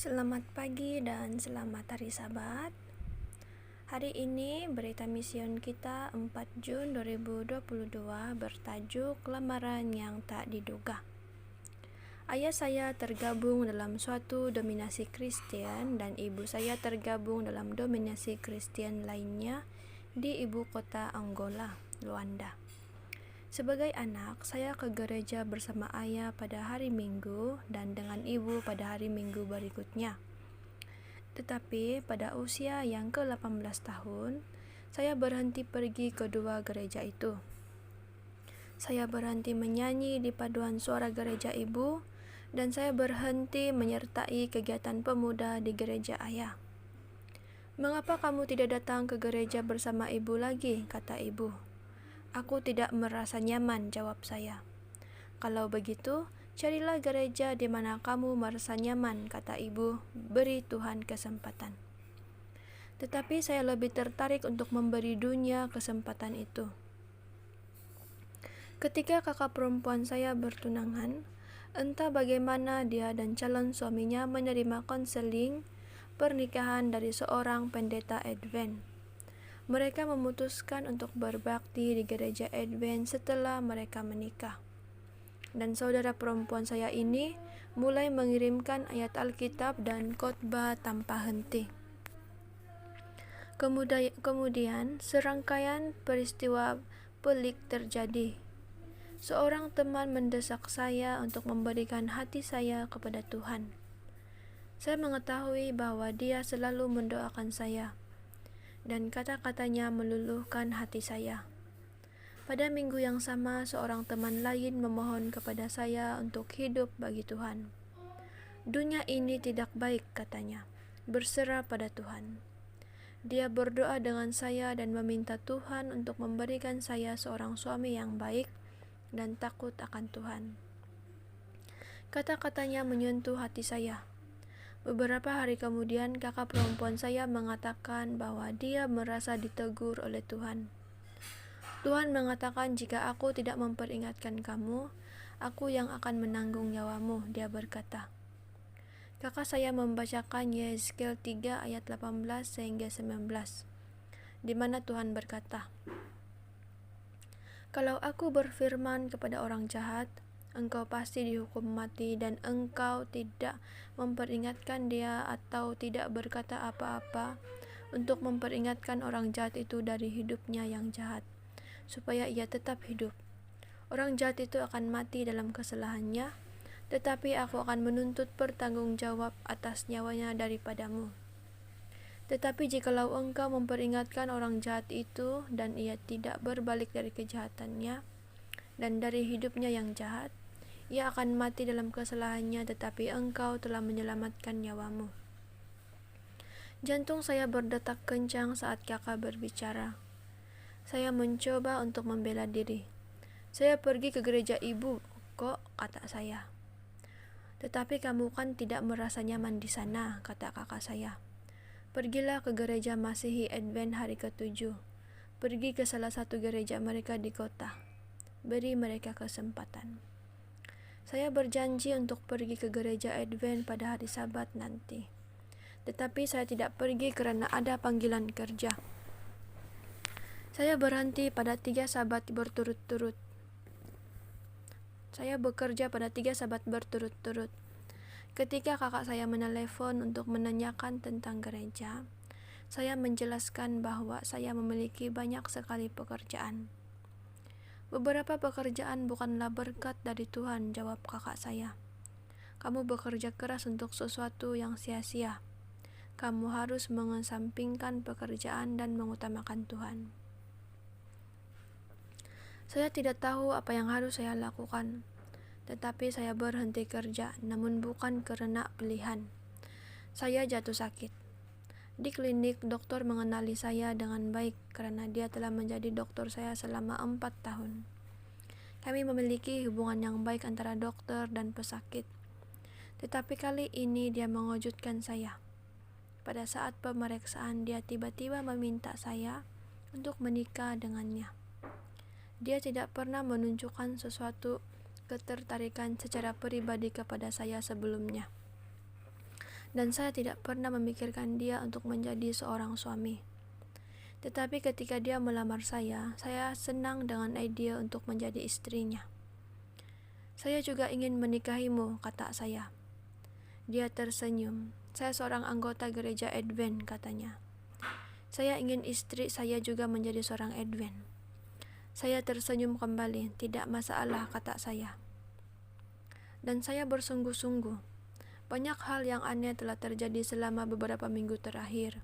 Selamat pagi dan selamat hari Sabat. Hari ini berita mision kita 4 Jun 2022 bertajuk Lamaran yang tak diduga. Ayah saya tergabung dalam suatu dominasi Kristen dan ibu saya tergabung dalam dominasi Kristen lainnya di ibu kota Angola, Luanda. Sebagai anak, saya ke gereja bersama ayah pada hari Minggu dan dengan ibu pada hari Minggu berikutnya. Tetapi pada usia yang ke-18 tahun, saya berhenti pergi ke dua gereja itu. Saya berhenti menyanyi di paduan suara gereja ibu, dan saya berhenti menyertai kegiatan pemuda di gereja ayah. "Mengapa kamu tidak datang ke gereja bersama ibu lagi?" kata ibu. "Aku tidak merasa nyaman," jawab saya. "Kalau begitu, carilah gereja di mana kamu merasa nyaman," kata ibu. "Beri Tuhan kesempatan." Tetapi saya lebih tertarik untuk memberi dunia kesempatan itu. Ketika kakak perempuan saya bertunangan, entah bagaimana dia dan calon suaminya menerima konseling pernikahan dari seorang pendeta Advent. Mereka memutuskan untuk berbakti di gereja Advent setelah mereka menikah. Dan saudara perempuan saya ini mulai mengirimkan ayat Alkitab dan khotbah tanpa henti. Kemudian serangkaian peristiwa pelik terjadi. Seorang teman mendesak saya untuk memberikan hati saya kepada Tuhan. Saya mengetahui bahwa dia selalu mendoakan saya, dan kata-katanya meluluhkan hati saya. Pada minggu yang sama, seorang teman lain memohon kepada saya untuk hidup bagi Tuhan. "Dunia ini tidak baik," katanya. "Berserah pada Tuhan." Dia berdoa dengan saya dan meminta Tuhan untuk memberikan saya seorang suami yang baik dan takut akan Tuhan. Kata-katanya menyentuh hati saya. Beberapa hari kemudian, kakak perempuan saya mengatakan bahwa dia merasa ditegur oleh Tuhan. "Tuhan mengatakan jika aku tidak memperingatkan kamu, aku yang akan menanggung nyawamu," dia berkata. Kakak saya membacakan Yeskel 3 ayat 18 sehingga 19, di mana Tuhan berkata, "Kalau aku berfirman kepada orang jahat, engkau pasti dihukum mati, dan engkau tidak memperingatkan dia atau tidak berkata apa-apa untuk memperingatkan orang jahat itu dari hidupnya yang jahat, supaya ia tetap hidup. Orang jahat itu akan mati dalam kesalahannya, tetapi aku akan menuntut pertanggungjawab atas nyawanya daripadamu. Tetapi jikalau engkau memperingatkan orang jahat itu dan ia tidak berbalik dari kejahatannya dan dari hidupnya yang jahat, ia akan mati dalam kesalahannya, tetapi engkau telah menyelamatkan nyawamu." Jantung saya berdetak kencang saat kakak berbicara. Saya mencoba untuk membela diri. "Saya pergi ke gereja ibu kok," kata saya. "Tetapi kamu kan tidak merasa nyaman di sana," kata kakak saya. "Pergilah ke gereja Masihi Advent hari ke-7. Pergi ke salah satu gereja mereka di kota. Beri mereka kesempatan." Saya berjanji untuk pergi ke gereja Advent pada hari Sabat nanti. Tetapi saya tidak pergi karena ada panggilan kerja. Saya berhenti pada 3 Sabat berturut-turut. Saya bekerja pada 3 Sabat berturut-turut. Ketika kakak saya menelepon untuk menanyakan tentang gereja, saya menjelaskan bahwa saya memiliki banyak sekali pekerjaan. "Beberapa pekerjaan bukanlah berkat dari Tuhan," jawab kakak saya. "Kamu bekerja keras untuk sesuatu yang sia-sia. Kamu harus mengesampingkan pekerjaan dan mengutamakan Tuhan." Saya tidak tahu apa yang harus saya lakukan, tetapi saya berhenti kerja, namun bukan karena pilihan. Saya jatuh sakit. Di klinik, dokter mengenali saya dengan baik karena dia telah menjadi dokter saya selama 4 tahun. Kami memiliki hubungan yang baik antara dokter dan pesakit. Tetapi kali ini dia mengejutkan saya. Pada saat pemeriksaan, dia tiba-tiba meminta saya untuk menikah dengannya. Dia tidak pernah menunjukkan sesuatu ketertarikan secara pribadi kepada saya sebelumnya. dan saya tidak pernah memikirkan dia untuk menjadi seorang suami. Tetapi ketika dia melamar saya senang dengan ide untuk menjadi istrinya. "Saya juga ingin menikahimu," kata saya. Dia tersenyum. "Saya seorang anggota gereja Advent," katanya. "Saya ingin istri saya juga menjadi seorang Advent." Saya tersenyum kembali. "Tidak masalah," kata saya. Dan saya bersungguh-sungguh. Banyak hal yang aneh telah terjadi selama beberapa minggu terakhir.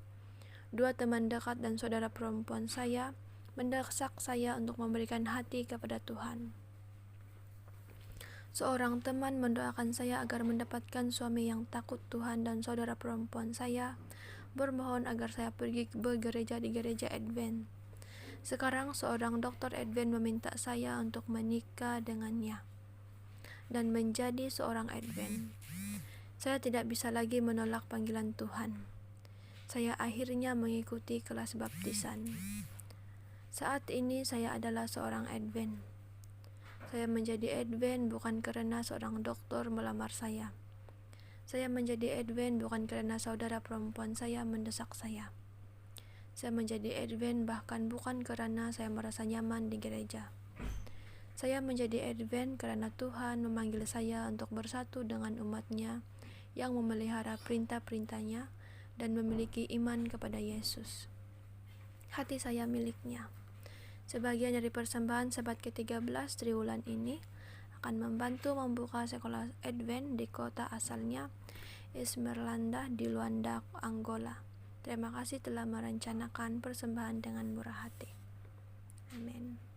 2 teman dekat dan saudara perempuan saya mendesak saya untuk memberikan hati kepada Tuhan. Seorang teman mendoakan saya agar mendapatkan suami yang takut Tuhan, dan saudara perempuan saya bermohon agar saya pergi bergereja di gereja Advent. Sekarang seorang dokter Advent meminta saya untuk menikah dengannya dan menjadi seorang Advent. Saya tidak bisa lagi menolak panggilan Tuhan. Saya akhirnya mengikuti kelas baptisan. Saat ini saya adalah seorang Advent. Saya menjadi Advent bukan karena seorang dokter melamar saya. Saya menjadi Advent bukan karena saudara perempuan saya mendesak saya. Saya menjadi Advent bahkan bukan karena saya merasa nyaman di gereja. Saya menjadi Advent karena Tuhan memanggil saya untuk bersatu dengan umat-Nya yang memelihara perintah-perintah-Nya dan memiliki iman kepada Yesus. Hati saya milik-Nya. Sebagian dari persembahan Sabat ke-13 triwulan ini akan membantu membuka sekolah Advent di kota asalnya, Esmeralda di Luanda, Angola. Terima kasih telah merencanakan persembahan dengan murah hati. Amin.